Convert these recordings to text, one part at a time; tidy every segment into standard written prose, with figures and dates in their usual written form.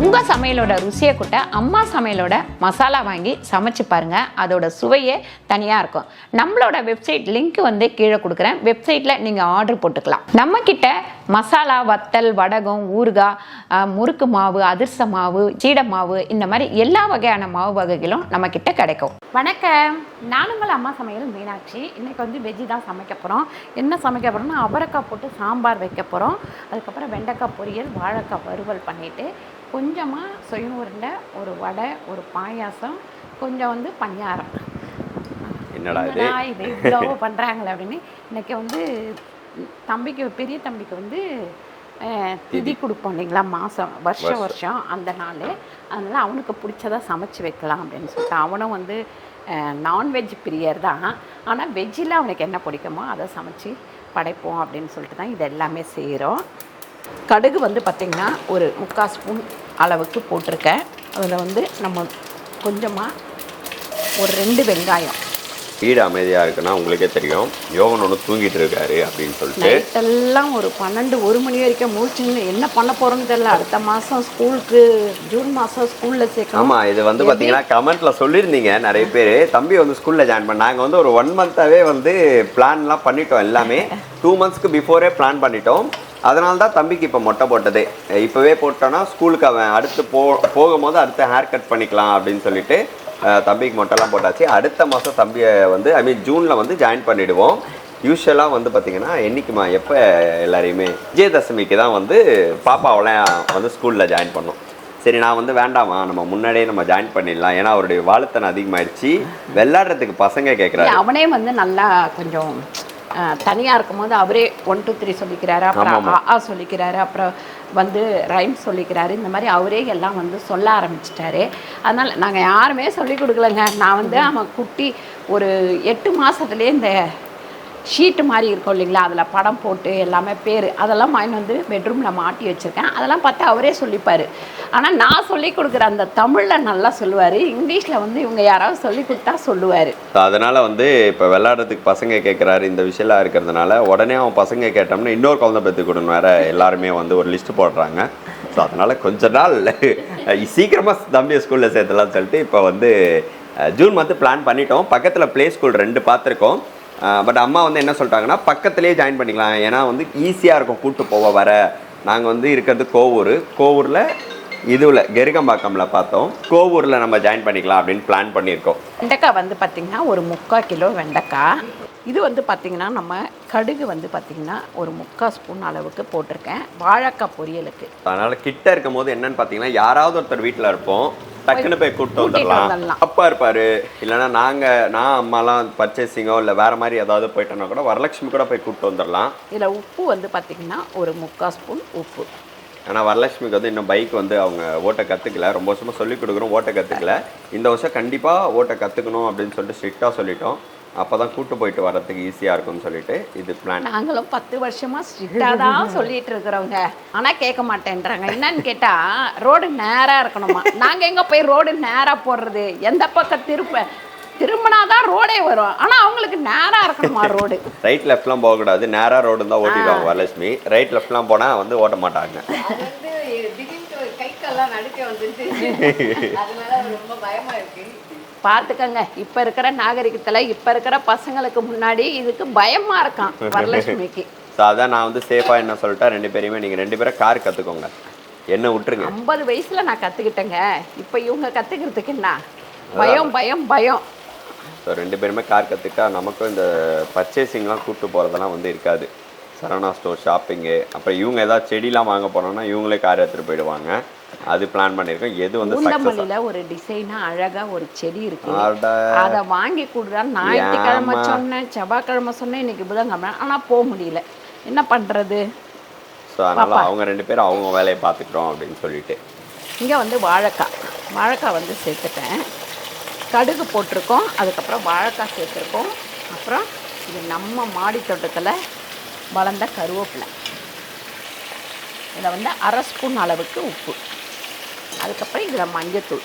உங்கள் சமையலோட ருசியை கூட்ட அம்மா சமையலோட மசாலா வாங்கி சமைச்சு பாருங்கள். அதோட சுவையே தனியாக இருக்கும். நம்மளோட வெப்சைட் லிங்க் வந்து கீழே கொடுக்குறேன். வெப்சைட்டில் நீங்கள் ஆர்டர் போட்டுக்கலாம். நம்மக்கிட்ட மசாலா, வத்தல், வடகம், ஊறுகாய், முறுக்கு மாவு, அதிர்ச மாவு, சீடை மாவு, இந்த மாதிரி எல்லா வகையான மாவு வகைகளும் நம்மக்கிட்ட கிடைக்கும். வணக்கம், நான் உங்கள் அம்மா சமையல் மீனாட்சி. இன்றைக்கி வந்து வெஜ்ஜி தான் சமைக்க போகிறோம். என்ன சமைக்க போகிறோம்னா அவரைக்காய் போட்டு சாம்பார் வைக்க போகிறோம். அதுக்கப்புறம் வெண்டைக்காய் பொரியல், வாழைக்காய் வறுவல் பண்ணிவிட்டு கொஞ்சமாக சொயம் உருண்டை, ஒரு வடை, ஒரு பாயாசம், கொஞ்சம் வந்து பணியாரம். என்னடா இது இவ்வளோ பண்ணுறாங்களே அப்படின்னு. இன்றைக்கி வந்து தம்பிக்கு, பெரிய தம்பிக்கு வந்து திதி கொடுப்போம் இல்லைங்களா, மாதம் வருஷம் அந்த நாள். அதனால் அவனுக்கு பிடிச்சதாக சமைச்சு வைக்கலாம் அப்படின்னு சொல்லிட்டு, அவனும் வந்து நான்வெஜ் பிரியர் தான். ஆனால் வெஜ்ஜில் அவனுக்கு என்ன பிடிக்குமோ அதை சமைச்சு படைப்போம் அப்படின்னு சொல்லிட்டு தான் இது எல்லாமே செய்கிறோம். கடுகு வந்து பார்த்திங்கன்னா ஒரு 3/4 ஸ்பூன் அளவுக்கு போட்டிருக்கேன். அதில் வந்து நம்ம கொஞ்சமாக ஒரு 2 வெங்காயம். வீடு அமைதியாக இருக்குன்னா உங்களுக்கே தெரியும், யோகன் ஒன்று தூங்கிட்டு இருக்காரு அப்படின்னு சொல்லிட்டு நைட்டெல்லாம் ஒரு 12-1 மணி வரைக்கும் முடிச்சுன்னு என்ன பண்ண போகிறோன்னு தெரியல. அடுத்த மாதம் ஸ்கூலுக்கு, ஜூன் மாதம் ஸ்கூலில் சேர்க்கணும். ஆமாம், இது வந்து பார்த்தீங்கன்னா கமெண்ட்டில் சொல்லியிருந்தீங்க நிறைய பேர், தம்பி வந்து ஸ்கூலில் ஜாயின் பண்ண. நாங்கள் வந்து ஒரு 1 மந்த்தாகவே வந்து பிளான்லாம் பண்ணிட்டோம். எல்லாமே 2 மந்த்ஸ்க்கு பிஃபோரே பிளான் பண்ணிட்டோம். அதனால தான் தம்பிக்கு இப்போ மொட்டை போட்டதே. இப்போவே போட்டோன்னா ஸ்கூலுக்கு அவன் அடுத்து போகும்போது அடுத்து ஹேர் கட் பண்ணிக்கலாம் அப்படின்னு சொல்லிட்டு தம்பிக்கு மொட்டைலாம் போட்டாச்சு. அடுத்த மாதம் தம்பியை வந்து ஜூனில் வந்து ஜாயின் பண்ணிவிடுவோம். யூஸ்வலாக வந்து பார்த்திங்கன்னா என்றைக்குமா எப்போ எல்லாரையுமே விஜயதசமிக்கு தான் வந்து பாப்பாவெல்லாம் வந்து ஸ்கூலில் ஜாயின் பண்ணோம். சரி, நான் வந்து வேண்டாமா, நம்ம முன்னாடியே நம்ம ஜாயின் பண்ணிடலாம். ஏன்னா அவருடைய வாழுத்தனம் அதிகமாகிடுச்சு. விளையாடுறதுக்கு பசங்க கேட்குறாரு. அவனே வந்து நல்லா கொஞ்சம் தனியாக இருக்கும்போது அவரே 1 2 3 சொல்லிக்கிறாரு, அப்புறம் ஆ சொல்லிக்கிறாரு, அப்புறம் வந்து ரைம் சொல்லிக்கிறாரு. இந்த மாதிரி அவரே எல்லாம் வந்து சொல்ல ஆரம்பிச்சிட்டாரு. அதனால் நாங்கள் யாருமே சொல்லி கொடுக்கலங்க. நான் வந்து அவன் குட்டி ஒரு 8 மாதத்துலேயே இந்த ஷீட்டு மாதிரி இருக்கும் இல்லைங்களா, அதில் படம் போட்டு எல்லாமே பேர் அதெல்லாம் வாங்கி வந்து பெட்ரூமில் மாட்டி வச்சுருக்கேன். அதெல்லாம் பார்த்து அவரே சொல்லிப்பார். ஆனால் நான் சொல்லி கொடுக்குற அந்த தமிழில் நல்லா சொல்லுவார். இங்கிலீஷில் வந்து இவங்க யாராவது சொல்லி கொடுத்தா சொல்லுவார். அதனால் வந்து இப்போ விளையாடுறதுக்கு பசங்க கேட்குறாரு. இந்த விஷயம்லாம் இருக்கிறதுனால உடனே அவன் பசங்க கேட்டோம்னா இன்னொரு குழந்தை பெற்று கொடுன்னு வேறு எல்லாருமே வந்து ஒரு லிஸ்ட்டு போடுறாங்க. ஸோ அதனால் கொஞ்ச நாள் சீக்கிரமாக தம்பியை ஸ்கூலில் சேர்த்துலாம்னு சொல்லிட்டு இப்போ வந்து ஜூன் மந்த்து பிளான் பண்ணிட்டோம். பக்கத்தில் ப்ளே ஸ்கூல் 2 பார்த்துருக்கோம். பட் அம்மா வந்து என்ன சொல்லிட்டாங்கன்னா பக்கத்துலேயே ஜாயின் பண்ணிக்கலாம், ஏன்னா வந்து ஈஸியாக இருக்கும் கூப்பிட்டு போக வர. நாங்கள் வந்து இருக்கிறது கோவூரில் இதுவில் கெருகம்பாக்கம்ல பார்த்தோம். கோவூரில் நம்ம ஜாயின் பண்ணிக்கலாம் அப்படின்னு பிளான் பண்ணியிருக்கோம். வெண்டைக்காய் வந்து பார்த்திங்கன்னா ஒரு 3/4 கிலோ வெண்டைக்காய். இது வந்து பார்த்திங்கன்னா நம்ம கடுகு வந்து பார்த்திங்கன்னா ஒரு 3/4 ஸ்பூன் அளவுக்கு போட்டிருக்கேன் வாழைக்காய் பொரியலுக்கு. அதனால் கிட்ட இருக்கும் போது என்னன்னு பார்த்தீங்கன்னா யாராவது ஒருத்தர் வீட்டில் இருப்போம், டக்குன்னு போய் கூப்பிட்டு வந்துடலாம். அப்பா இருப்பார், இல்லைன்னா நான் அம்மாலாம் பர்ச்சேசிங்கோ இல்லை வேறு மாதிரி ஏதாவது போயிட்டோன்னா கூட வரலட்சுமி கூட போய் கூப்பிட்டு வந்துடலாம். இதில் உப்பு வந்து பார்த்திங்கன்னா ஒரு 3/4 ஸ்பூன் உப்பு. ஆனால் வரலட்சுமிக்கு வந்து இன்னும் பைக் வந்து அவங்க ஓட்ட கற்றுக்கல. ரொம்ப வருஷமாக சொல்லிக் கொடுக்குறோம், ஓட்ட கற்றுக்கல. இந்த வருஷம் கண்டிப்பாக ஓட்ட கற்றுக்கணும் அப்படின்னு சொல்லிட்டு ஸ்ட்ரிக்டாக சொல்லிட்டோம். அப்போ தான் கூட்டு போயிட்டு வரதுக்கு ஈஸியாக இருக்கும்னு சொல்லிட்டு இது பிளான். நாங்களும் 10 வருஷமாக ஸ்ட்ரிக்டாக தான் சொல்லிட்டு இருக்கிறவங்க, ஆனால் கேட்க மாட்டேன்றாங்க. என்னன்னு கேட்டால் ரோடு நேராக இருக்கணுமா. நாங்கள் எங்கே போய் ரோடு நேராக போடுறது, எந்த பக்கம் திரும்பினாதான் ரோடே வரும். ஆனால் அவங்களுக்கு நேராக இருக்கணுமா ரோடு. ரைட் லெஃப்ட்லாம் போகக்கூடாது, நேராக ரோடு தான் ஓட்டிடுவாங்க வரலட்சுமி. ரைட் லெஃப்ட்லாம் போனால் வந்து ஓட்ட மாட்டாங்க. கைக்கெல்லாம் நடுக்க வந்துட்டு அதனால ரொம்ப பயமாக இருக்குது. பார்த்துக்கங்க, இப்போ இருக்கிற நாகரிகத்தில் இப்போ இருக்கிற பசங்களுக்கு முன்னாடி இதுக்கு பயமாக இருக்கான் வரலட்சுமிக்கு. ஸோ அதான் நான் வந்து சேஃபாக என்ன சொல்லிட்டா, 2 பேரையுமே நீங்கள் 2 பேரும் கார் கற்றுக்கோங்க, என்ன விட்டுருங்க. 50 வயசில் நான் கற்றுக்கிட்டேங்க. இப்போ இவங்க கற்றுக்கிறதுக்கு என்ன பயம் பயம் பயம். ஸோ 2 பேருமே கார் கற்றுக்கிட்டா நமக்கும் இந்த பர்ச்சேசிங்லாம் கூப்பிட்டு போகிறதெல்லாம் வந்து இருக்காது. சரவணா ஸ்டோர் ஷாப்பிங்கு, அப்புறம் இவங்க ஏதாவது செடிலாம் வாங்க போனோம்னா இவங்களே கார் எடுத்துகிட்டு போயிடுவாங்க. அது பிளான் பண்ணியிருக்கோம். எது வந்து ஊந்தமல்லியில் ஒரு டிசைனாக அழகாக ஒரு செடி இருக்கு, அதை வாங்கி கொடுறான்னு ஞாயிற்றுக்கிழமை சொன்னேன், செவ்வாய்க்கிழமை சொன்னேன், இன்னைக்கு புதன்கிழமை. ஆனால் போக முடியல, என்ன பண்ணுறது. ஸோ அதனால் அவங்க 2 பேரும் அவங்க வேலையை பார்த்துக்கிறோம் அப்படின்னு சொல்லிட்டு இங்கே வந்து வாழைக்காய் வந்து சேர்த்துட்டேன். கடுகு போட்டிருக்கோம், அதுக்கப்புறம் வாழைக்காய் சேர்த்துருக்கோம். அப்புறம் இது நம்ம மாடி தோட்டத்தில் வளர்ந்த கருவேப்பிலை. இதில் வந்து 1/2 ஸ்பூன் அளவுக்கு உப்பு. அதுக்கப்புறம் இதில் மஞ்சத்தூள்.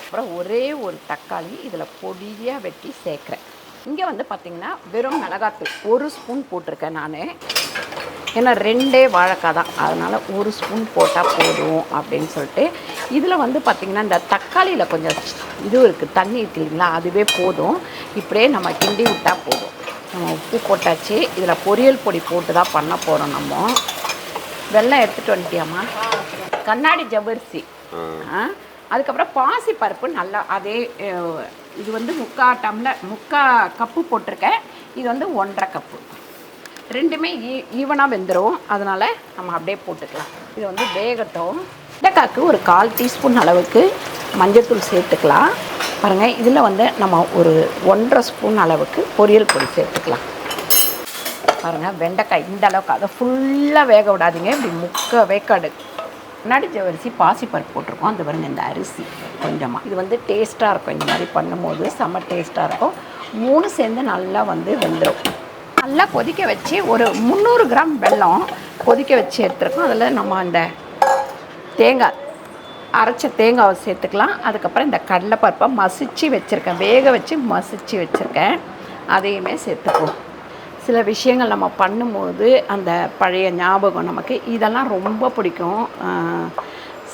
அப்புறம் ஒரே ஒரு தக்காளி இதில் பொடியாக வெட்டி சேர்க்குறேன். இங்கே வந்து பார்த்திங்கன்னா வெறும் மிளகாத்தூள் 1 ஸ்பூன் போட்டிருக்கேன் நான். ஏன்னா 2 வாழைக்காய் தான், அதனால் 1 ஸ்பூன் போட்டால் போதும் அப்படின்னு சொல்லிட்டு. இதில் வந்து பார்த்திங்கன்னா இந்த தக்காளியில் கொஞ்சம் இது இருக்குது, தண்ணி இருக்குது இல்லைங்களா, அதுவே போதும். இப்படியே நம்ம கிண்டி விட்டால் போதும். நம்ம உப்பு போட்டாச்சு. இதில் பொரியல் பொடி போட்டு தான் பண்ண போகிறோம் நம்ம. வெல்லம் எடுத்துகிட்டு வந்துட்டியாம்மா? கண்ணாடி ஜவ்வரிசி, அதுக்கப்புறம் பாசி பருப்பு நல்லா அதே இது வந்து 3/4 கப்பு போட்டிருக்கேன். இது வந்து 1.5 கப்பு. ரெண்டுமே ஈவனாக வெந்துடும், அதனால் நம்ம அப்படியே போட்டுக்கலாம். இது வந்து வேகட்டும். வெண்டைக்காய்க்கு ஒரு 1/4 டீஸ்பூன் அளவுக்கு மஞ்சள்தூள் சேர்த்துக்கலாம். பாருங்கள், இதில் வந்து நம்ம ஒரு 1.5 ஸ்பூன் அளவுக்கு பொரியல் பொடி சேர்த்துக்கலாம். பாருங்கள், வெண்டைக்காய் இந்த அளவுக்கு, அதை ஃபுல்லாக வேக விடாதீங்க, இப்படி 3/4 வேக்காடு. கண்ணாடி ஜவ்வரிசி பாசிப்பருப்பு போட்டிருக்கோம். அது பாருங்க, இந்த அரிசி கொஞ்சமாக. இது வந்து டேஸ்ட்டாக இருக்கும், இந்த மாதிரி பண்ணும்போது செம்ம டேஸ்ட்டாக இருக்கும். 3 சேர்ந்து நல்லா வந்து வெந்துடும். நல்லா கொதிக்க வச்சு ஒரு 300 கிராம் வெல்லம் கொதிக்க வச்சு எடுத்துருக்கோம். அதில் நம்ம அந்த தேங்காய் அரைச்ச தேங்காவை சேர்த்துக்கலாம். அதுக்கப்புறம் இந்த கடலைப்பருப்பை மசிச்சு வச்சுருக்கேன், வேக வச்சு மசிச்சு வச்சுருக்கேன், அதையுமே சேர்த்துக்குவோம். சில விஷயங்கள் நம்ம பண்ணும்போது அந்த பழைய ஞாபகம் நமக்கு, இதெல்லாம் ரொம்ப பிடிக்கும்.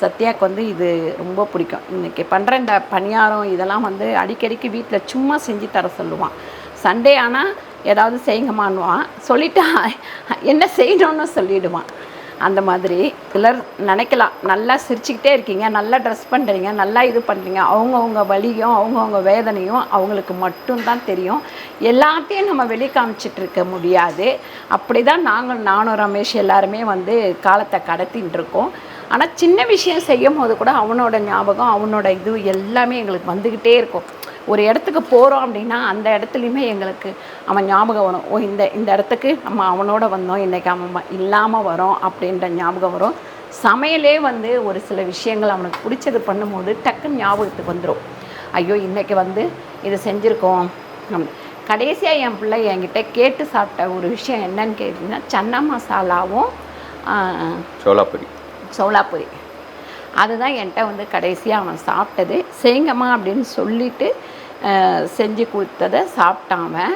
சத்யாவுக்கு வந்து இது ரொம்ப பிடிக்கும். இன்றைக்கி பண்ணுற இந்த பணியாரம் இதெல்லாம் வந்து அடிக்கடிக்கு வீட்டில் சும்மா செஞ்சு தர சொல்லுவான். சண்டே ஆனால் ஏதாவது செய்யுங்கம்மான்னுவான், சொல்லிவிட்டு என்ன செய்யணும்னு சொல்லிவிடுவான். அந்த மாதிரி சிலர் நினைக்கலாம், நல்லா சிரிச்சுக்கிட்டே இருக்கீங்க, நல்லா ட்ரெஸ் பண்ணுறீங்க, நல்லா இது பண்ணுறீங்க. அவங்கவுங்க வலியும் அவங்கவுங்க வேதனையும் அவங்களுக்கு மட்டும்தான் தெரியும். எல்லாத்தையும் நம்ம வெளி காமிச்சிட்டு இருக்க முடியாது. அப்படி தான் நானும் ரமேஷ் எல்லாருமே வந்து காலத்தை கடத்தின்னு இருக்கோம். ஆனால் சின்ன விஷயம் செய்யும் போது கூட அவனோட ஞாபகம், அவனோட இது எல்லாமே எங்களுக்கு வந்துக்கிட்டே இருக்கும். ஒரு இடத்துக்கு போகிறோம் அப்படின்னா அந்த இடத்துலையுமே எங்களுக்கு அவன் ஞாபகம் வரும். ஓ, இந்த இடத்துக்கு நம்ம அவனோட வந்தோம், இன்றைக்கி அவன் இல்லாமல் வரோம் அப்படின்ற ஞாபகம் வரும். சமையலே வந்து ஒரு சில விஷயங்கள் அவனுக்கு பிடிச்சது பண்ணும்போது டக்குன்னு ஞாபகத்துக்கு வந்துடும். ஐயோ, இன்றைக்கி வந்து இது செஞ்சுருக்கோம். கடைசியாக என் பிள்ளை என்கிட்ட கேட்டு சாப்பிட்ட ஒரு விஷயம் என்னன்னு கேட்டிங்கன்னா, சன்னா மசாலாவும் சோளாப்பொரி. அதுதான் என்கிட்ட வந்து கடைசியாக அவன் சாப்பிட்டது. செய்யுங்கம்மா அப்படின்னு சொல்லிவிட்டு செஞ்சு கொடுத்ததை சாப்பிட்டான் அவன்.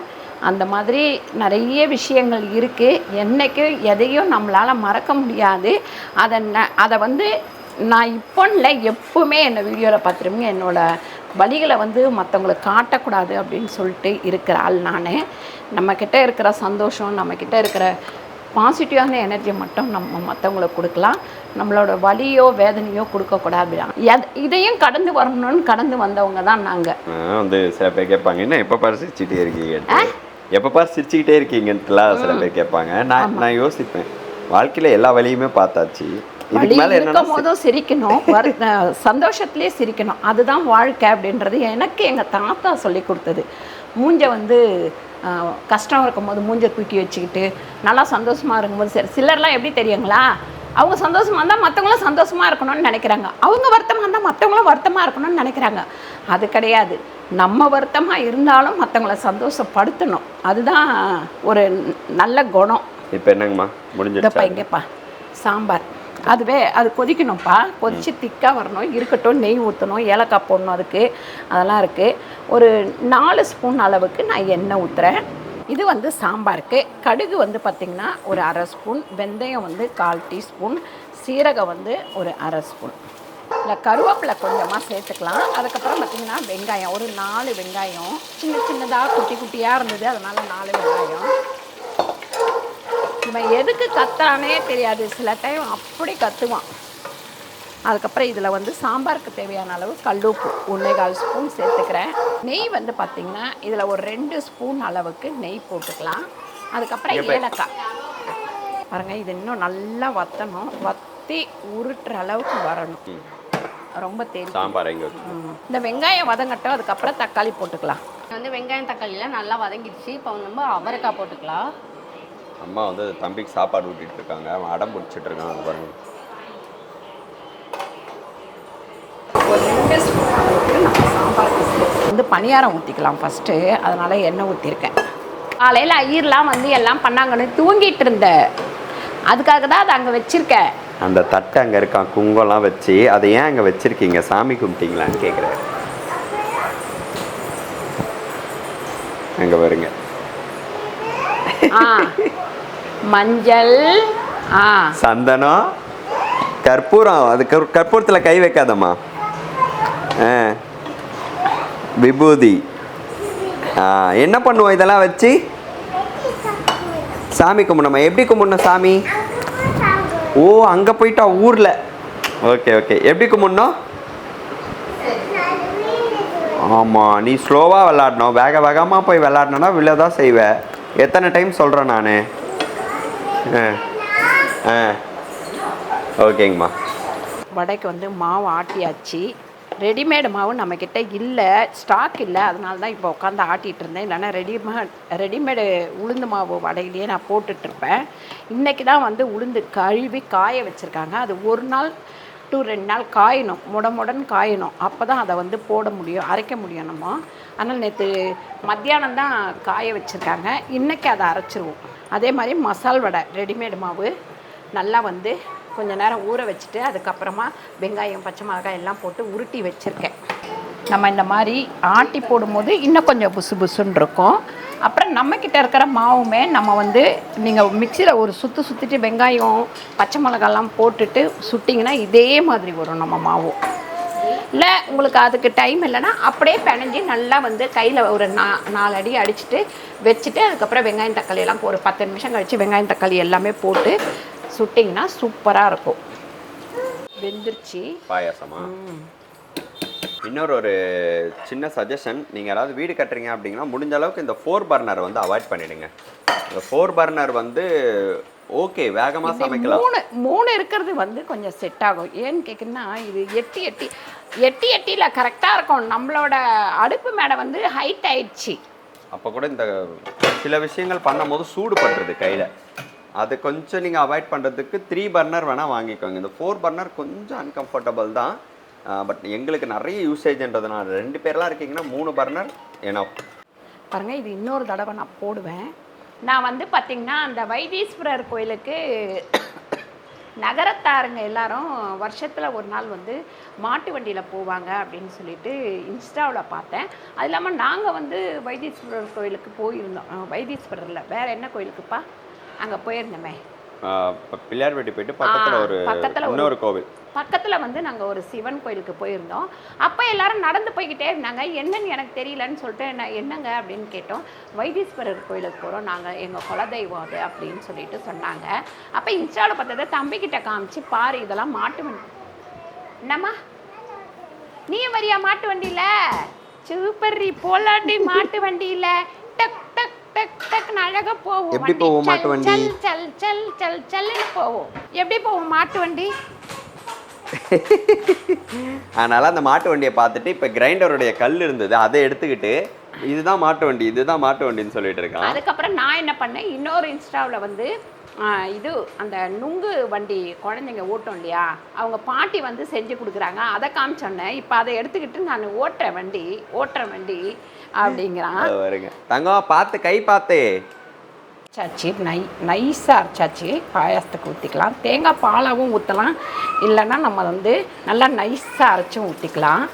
அந்த மாதிரி நிறைய விஷயங்கள் இருக்குது. என்றைக்கும் எதையும் நம்மளால் மறக்க முடியாது. அதை வந்து நான் இப்போ இல்லை, எப்போவுமே என்னை வீடியோவில் பார்த்துருவீங்க. என்னோடய வழிகளை வந்து மற்றவங்களுக்கு காட்டக்கூடாது அப்படின்னு சொல்லிட்டு இருக்கிற ஆள் நான். நம்மக்கிட்ட இருக்கிற சந்தோஷம், நம்மக்கிட்ட இருக்கிற பாசிட்டிவான எனர்ஜி மட்டும் நம்ம மற்றவங்களுக்கு கொடுக்கலாம். நம்மளோட வலியோ வேதனையோ கொடுக்கக்கூடாது. இதையும் கடந்து வரணும்னு கடந்து வந்தவங்க தான் நாங்கள். வந்து சில பேர் கேட்பாங்க, என்ன எப்போ பாரு சிரிச்சுட்டே இருக்கீங்க, எப்போ பாரு சிரிச்சுக்கிட்டே இருக்கீங்கன்ட்டுலாம் சில பேர் கேட்பாங்க. நான் யோசிப்பேன், வாழ்க்கையில் எல்லா வழியுமே பார்த்தாச்சு, இதுக்கு மேலே இருக்கும் போதும் சிரிக்கணும், சந்தோஷத்துலேயே சிரிக்கணும், அதுதான் வாழ்க்கை அப்படின்றது எனக்கு எங்கள் தாத்தா சொல்லி கொடுத்தது. மூஞ்சை வந்து கஷ்டம் இருக்கும்போது மூஞ்சை தூக்கி வச்சுக்கிட்டு நல்லா சந்தோஷமாக இருக்கும்போது சரி. சிலர்லாம் எப்படி தெரியுங்களா, அவங்க சந்தோஷமாக இருந்தால் மற்றவங்களும் சந்தோஷமாக இருக்கணும்னு நினைக்கிறாங்க, அவங்க வருத்தமாக இருந்தால் மற்றவங்களும் வருத்தமாக இருக்கணும்னு நினைக்கிறாங்க. அது கிடையாது. நம்ம வருத்தமாக இருந்தாலும் மற்றவங்கள சந்தோஷப்படுத்தணும், அதுதான் ஒரு நல்ல குணம். இப்போ என்னங்கம்மா முடிஞ்சிருப்பா? இங்கேப்பா சாம்பார், அதுவே அது கொதிக்கணும்ப்பா, கொதித்து திக்காக வரணும், இருக்கட்டும். நெய் ஊற்றணும், ஏலக்காய் போடணும், அதுக்கு அதெல்லாம் இருக்குது. ஒரு 4 ஸ்பூன் அளவுக்கு நான் எண்ணெய் ஊற்றுறேன். இது வந்து சாம்பாருக்கு. கடுகு வந்து பார்த்திங்கன்னா ஒரு 1/2 ஸ்பூன், வெந்தயம் வந்து 1/4 டீஸ்பூன், சீரகம் வந்து ஒரு 1/2 ஸ்பூன், இல்லை கருவேப்பிலை கொஞ்சமாக சேர்த்துக்கலாம். அதுக்கப்புறம் பார்த்திங்கன்னா வெங்காயம் ஒரு 4 வெங்காயம், சின்னதாக குட்டி குட்டியாக இருந்தது, அதனால் 4 வெங்காயம். இவன் எதுக்கு கத்துறானே தெரியாது, சில டைம் அப்படி கத்துவான். அதுக்கப்புறம் இதில் வந்து சாம்பாருக்கு தேவையான அளவு கல்லுப்பு 1/4 ஸ்பூன் சேர்த்துக்கிறேன். நெய் வந்து பார்த்திங்கன்னா இதில் ஒரு 2 ஸ்பூன் அளவுக்கு நெய் போட்டுக்கலாம். அதுக்கப்புறம் ஏலக்காய் பாருங்கள், இது இன்னும் நல்லா வற்றணும், வற்றி உருட்டுற அளவுக்கு வரணும், ரொம்ப தேவை சாம்பார். இந்த வெங்காயம் வதங்கட்டும், அதுக்கப்புறம் தக்காளி போட்டுக்கலாம். வந்து வெங்காயம் தக்காளிலாம் நல்லா வதங்கிடுச்சு. இப்போ நம்ம அவரைக்காய் போட்டுக்கலாம். அம்மா வந்து தம்பிக்கு சாப்பாடு ஊட்டிகிட்டு இருக்காங்க, அவன் அடம் பிடிச்சிட்டு இருக்கான். அது பாருங்க, ஒரு 2 ஸ்பூன் அளவுக்கு நம்ம சாம்பாருக்கு வந்து பணியாரம் ஊற்றிக்கலாம் ஃபஸ்ட்டு, அதனால் எண்ணெய் ஊற்றிருக்கேன். காலையில் ஐயர்லாம் வந்து எல்லாம் பண்ணாங்கன்னு தூங்கிட்டு இருந்தேன், அதுக்காக தான் அதை அங்கே வச்சுருக்கேன். அந்த தட்டை அங்கே இருக்கான், குங்கெல்லாம் வச்சு, அதை ஏன் அங்கே வச்சுருக்கீங்க, சாமி கும்பிட்டீங்களான்னு கேட்குறேன். அங்கே வருங்க. மஞ்சள், சந்தனம், கற்பூரம். அது கற்பூரத்தில் கை வைக்காதம்மா. விபூதி. என்ன பண்ணுவோம் இதெல்லாம் வச்சு? சாமி கும்பிடணுமா? எப்படி கும்பிடணும் சாமி? ஓ, அங்கே போயிட்டா ஊரில். Okay okay. எப்படி கும்பிடணும்? ஆமாம், நீ ஸ்லோவாக விளாடணும். வேகமாக போய் விளாடணுன்னா விழதான் செய்வேன். எத்தனை டைம் சொல்கிறேன் நான்? ஓகேங்கம்மா. வடைக்கு வந்து மாவு ஆட்டியாச்சு. ரெடிமேடு மாவு நம்மக்கிட்ட இல்லை, ஸ்டாக் இல்லை. அதனால தான் இப்போ உட்காந்து ஆட்டிகிட்டு இருந்தேன். இல்லைன்னா ரெடிமேடு உளுந்து மாவு வடையிலேயே நான் போட்டுட்ருப்பேன். இன்றைக்கி தான் வந்து உளுந்து கழுவி காய வச்சுருக்காங்க. அது 1 நாள் to 2 நாள் காயணும், முடன்னு காயணும். அப்போ தான் அதை வந்து போட முடியும், அரைக்க முடியும் நம்ம. அதனால் நேற்று மத்தியானம் தான் காய வச்சுருக்காங்க. இன்றைக்கி அதை அரைச்சிருவோம். அதே மாதிரி மசால் வடை ரெடிமேடு மாவு நல்லா வந்து கொஞ்சம் நேரம் ஊற வச்சுட்டு அதுக்கப்புறமா வெங்காயம், பச்சை மிளகாய் எல்லாம் போட்டு உருட்டி வச்சுருக்கேன். நம்ம இந்த மாதிரி ஆட்டி போடும்போது இன்னும் கொஞ்சம் புசு புசுன்னு இருக்கும். அப்புறம் நம்மக்கிட்ட இருக்கிற மாவுமே நம்ம வந்து நீங்கள் மிக்சியில் ஒரு சுற்றிட்டு வெங்காயம், பச்சை மிளகாலாம் போட்டுட்டு சுட்டிங்கன்னா இதே மாதிரி வரும் நம்ம மாவு. இல்லை உங்களுக்கு அதுக்கு டைம் இல்லைன்னா அப்படியே பிணைஞ்சி நல்லா வந்து கையில் ஒரு 4 அடி அடிச்சுட்டு வச்சுட்டு அதுக்கப்புறம் வெங்காயம் தக்காளி எல்லாம் ஒரு 10 நிமிஷம் கழித்து வெங்காயம் தக்காளி எல்லாமே போட்டு சுட்டிங்கன்னா சூப்பராக இருக்கும். வெந்துருச்சு பாயாசமா? இன்னொரு சின்ன சஜஷன், நீங்கள் யாராவது வீடு கட்டுறீங்க அப்படின்னா முடிஞ்ச அளவுக்கு இந்த 4 பர்னர் வந்து அவாய்ட் பண்ணிவிடுங்க. இந்த 4 பர்னர் வந்து ஓகே வேகமாக சமைக்கலாம். 3 இருக்கிறது வந்து கொஞ்சம் செட் ஆகும். ஏன்னு கேட்குறீங்கன்னா இது எட்டியில் கரெக்டாக இருக்கும். நம்மளோட அடுப்பு மேடை வந்து ஹைட் ஆயிடுச்சு. அப்போ கூட இந்த சில விஷயங்கள் பண்ணும்போது சூடு பண்ணுறது கையில், அது கொஞ்சம் நீங்கள் அவாய்ட் பண்ணுறதுக்கு 3 பர்னர் வேணால் வாங்கிக்கோங்க. இந்த 4 பர்னர் கொஞ்சம் அன்கம்ஃபர்டபுள் தான். பட் எங்களுக்கு நிறைய யூசேஜ்ன்றதுனால 2 பேர்லாம் இருக்கீங்கன்னா 3 பர்னர் ஏன்னா பாருங்கள். இது இன்னொரு தடவை நான் போடுவேன். நான் வந்து பார்த்திங்கன்னா அந்த வைத்தீஸ்வரர் கோயிலுக்கு நகரத்தாருங்க எல்லாரும் வருஷத்தில் ஒரு நாள் வந்து மாட்டு வண்டியில் போவாங்க அப்படின்னு சொல்லிட்டு இன்ஸ்டாவில் பார்த்தேன். அது இல்லாமல் நாங்கள் வந்து வைத்தீஸ்வரர் கோயிலுக்கு போயிருந்தோம். வைத்தீஸ்வரரில் வேறு என்ன கோயிலுக்குப்பா அங்கே போயிருந்தோமே? பிள்ளையார்பட்டி போயிட்டு பக்கத்தில் இன்னொரு கோவில் பக்கத்தில் வந்து நாங்கள் ஒரு சிவன் கோயிலுக்கு போயிருந்தோம். அப்போ எல்லாரும் நடந்து போய்கிட்டே இருந்தாங்க. என்னன்னு எனக்கு தெரியலன்னு சொல்லிட்டு நான் என்னங்க அப்படின்னு கேட்டோம். வைத்தீஸ்வரர் கோயிலுக்கு போகிறோம் நாங்கள், எங்கள் குலதெய்வம் அது அப்படின்னு சொல்லிட்டு சொன்னாங்க. அப்போ இன்ஸ்டாவில் பார்த்ததை தம்பிக்கிட்ட காமிச்சு பாரு இதெல்லாம் மாட்டு வண்டி. என்னம்மா நீ வரியா மாட்டு வண்டியில்? சூப்பர்ரி போலாண்டி மாட்டு வண்டியில் டக் டக் டக் டக்னு அழகாக போவோம். எப்படி போவோம் மாட்டு வண்டி? சல் சல் சல் சல்லுன்னு போவோம். எப்படி போவோம் மாட்டு வண்டி? அதனால அந்த மாட்டு வண்டியை பார்த்துட்டு இப்போ கிரைண்டருடைய கல் இருந்தது அதை எடுத்துக்கிட்டு இதுதான் மாட்டு வண்டின்னு சொல்லிட்டு இருக்கான். அதுக்கப்புறம் நான் என்ன பண்ணேன், இன்னொரு இன்ஸ்டாவில் வந்து இது அந்த நுங்கு வண்டி குழந்தைங்க ஓட்டும் இல்லையா, அவங்க பாட்டி வந்து செஞ்சு கொடுக்குறாங்க. அதை காமிச்சோன்னே இப்போ அதை எடுத்துக்கிட்டு நான் ஓட்டுற வண்டி அப்படிங்கிறான். தங்கம் பார்த்து கை பார்த்து சாச்சி நைஸாக அரைச்சாச்சு. பாயாசத்துக்கு ஊற்றிக்கலாம். தேங்காய் பாலாவும் ஊற்றலாம், இல்லைன்னா நம்ம வந்து நல்லா நைஸாக அரைச்சும் ஊற்றிக்கலாம்.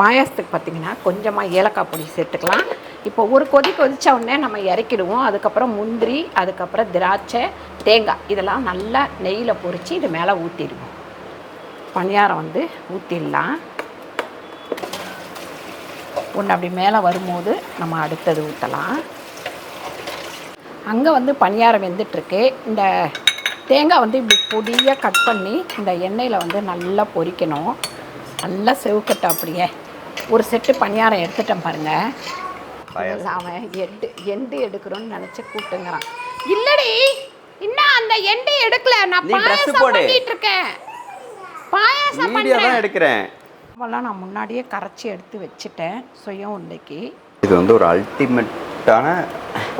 பாயாசத்துக்கு பார்த்திங்கன்னா கொஞ்சமாக ஏலக்காய் பொடி சேர்த்துக்கலாம். இப்போ ஒரு கொதிச்ச உடனே நம்ம இறக்கிடுவோம். அதுக்கப்புறம் முந்திரி, அதுக்கப்புறம் திராட்சை, தேங்காய் இதெல்லாம் நல்லா நெய்யில் பொரித்து இது மேலே ஊற்றிடுவோம். பணியாரம் வந்து ஊற்றிடலாம். ஒன்று அப்படி மேலே வரும்போது நம்ம அடுத்தது ஊற்றலாம். அங்கே வந்து பணியாரம் வெந்துட்டுருக்கு. இந்த தேங்காய் வந்து இப்படி பொடியாக கட் பண்ணி இந்த எண்ணெயில் வந்து நல்லா பொரிக்கணும். நல்லா செவுக்கட்டும். அப்படியே ஒரு செட்டு பணியாரம் எடுத்துட்டேன் பாருங்கள். அவன் எண்டு எடுக்கிறோன்னு நினச்சி கூப்பிட்டுங்கிறான். இல்லடி இன்னும் அந்த எண்டு எடுக்கல, நான் பாயாசம் பண்ணிட்டு இருக்கேன். பாயாசம் பண்ணுறேன் எடுக்கிறேன். அவெல்லாம் நான் முன்னாடியே கரைச்சி எடுத்து வச்சுட்டேன் சுயம் உருண்டைக்கு. இது வந்து ஒரு அல்டிமேட்டான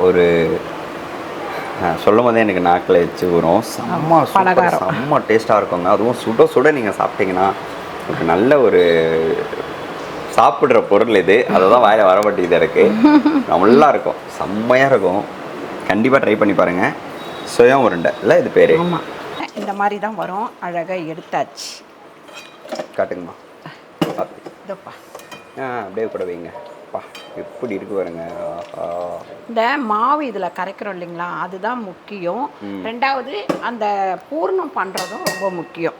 ஒரு சொல்லும் போதே எனக்கு நாக்கில் வச்சு வரும். செம்ம டேஸ்ட்டாக இருக்குங்க. அதுவும் சுட நீங்கள் சாப்பிட்டீங்கன்னா ஒரு நல்ல ஒரு சாப்பிட்ற பொருள் இது. அதை தான் வாயில் வரப்பட்டது எனக்கு. நல்லா இருக்கும், செம்மையாக இருக்கும். கண்டிப்பாக ட்ரை பண்ணி பாருங்கள். சுயம் உருண்டை இல்லை இது பேர்? ஆமாம், இந்த மாதிரி தான் வரும். அழகாக எடுத்தாச்சு. காட்டுங்கம்மா. இதோப்பா அப்படியே கூட வைங்க. பா எப்படி இருக்கு பாருங்க. ஆஹா. இந்த மாவு இதில் கரைக்கிறோம் இல்லைங்களா, அதுதான் முக்கியம். ரெண்டாவது அந்த பூர்ணம் பண்ணுறதும் ரொம்ப முக்கியம்.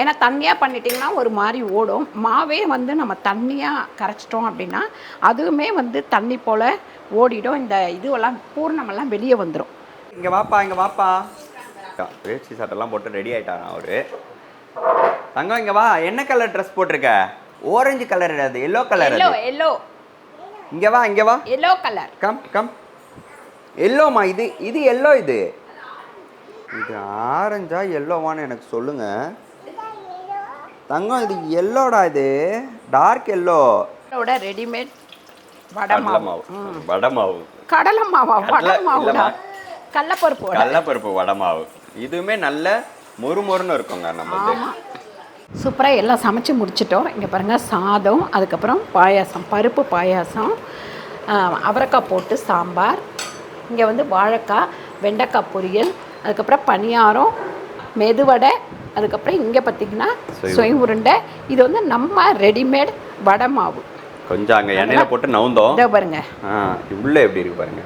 ஏன்னா தண்ணியாக பண்ணிட்டிங்கன்னா ஒரு மாதிரி ஓடும். மாவே வந்து நம்ம தண்ணியாக கரைச்சிட்டோம் அப்படின்னா அதுவுமே வந்து தண்ணி போல் ஓடிடும். இந்த இதுவெல்லாம் பூர்ணமெல்லாம் வெளியே வந்துடும். இங்கே வாப்பா, இங்கே வாப்பா. வேஷ்டி சட்டெல்லாம் போட்டு ரெடி ஆயிட்டாங்க அவரு. தங்கம் இங்கே வா. என்ன கலர் ட்ரெஸ் போட்டிருக்க? ஆரஞ்சு கலர் அது, எல்லோ கலர் அது. எல்லோ இங்கே வா, இங்கே வா. Yellow colour. Come come. எல்லோமா இது? இது எல்லோ. இது இது ஆரஞ்சா எல்லோவான்னு எனக்கு சொல்லுங்க தங்கம். இது எல்லோடா, இது டார்க் எல்லோ. ரெடிமேட் வடை மாவு. வடை மாவு. கடலை மாவா? வடை மாவுடா. கடலைப்பருப்பு. கடலைப்பருப்பு வடை மாவு. இதுவுமே நல்ல மொறுமொறுன்னு இருக்குங்க. நம்ம சூப்பராக எல்லாம் சமைச்சு முடிச்சிட்டோம். இங்கே பாருங்கள், சாதம், அதுக்கப்புறம் பாயாசம், பருப்பு பாயாசம், அவரைக்காய் போட்டு சாம்பார், இங்கே வந்து வாழைக்காய் வெண்டைக்காய் பொரியல், அதுக்கப்புறம் பணியாரம், மெதுவடை, அதுக்கப்புறம் இங்கே பார்த்திங்கன்னா சொய் உருண்டை. இது வந்து நம்ம ரெடிமேட் வடை மாவு. கொஞ்சம் அங்கே எண்ணெயில் போட்டு நவுந்தோம். இதை பாருங்க உள்ளே எப்படி இருக்கு பாருங்க.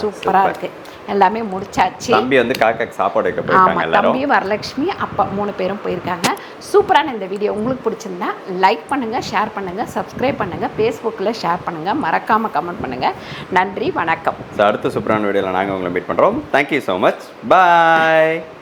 சூப்பராக இருக்குது. எல்லாமே முடிச்சாச்சு. தம்பி வந்து காக்காக்கு சாப்பாடு வைக்க போயிருக்காங்க எல்லாரும். தம்பி, வரலட்சுமி, அப்பா 3 பேரும் போயிருக்காங்க. சூப்பரான இந்த வீடியோ உங்களுக்கு பிடிச்சிருந்தா லைக் பண்ணுங்கள், ஷேர் பண்ணுங்கள், சப்ஸ்கிரைப் பண்ணுங்கள், ஃபேஸ்புக்கில் ஷேர் பண்ணுங்கள், மறக்காமல் கமெண்ட் பண்ணுங்கள். நன்றி, வணக்கம். அடுத்த சூப்பரான வீடியோவில் நாங்கள் உங்களை மீட் பண்ணுறோம். Thank you so much. பாய்.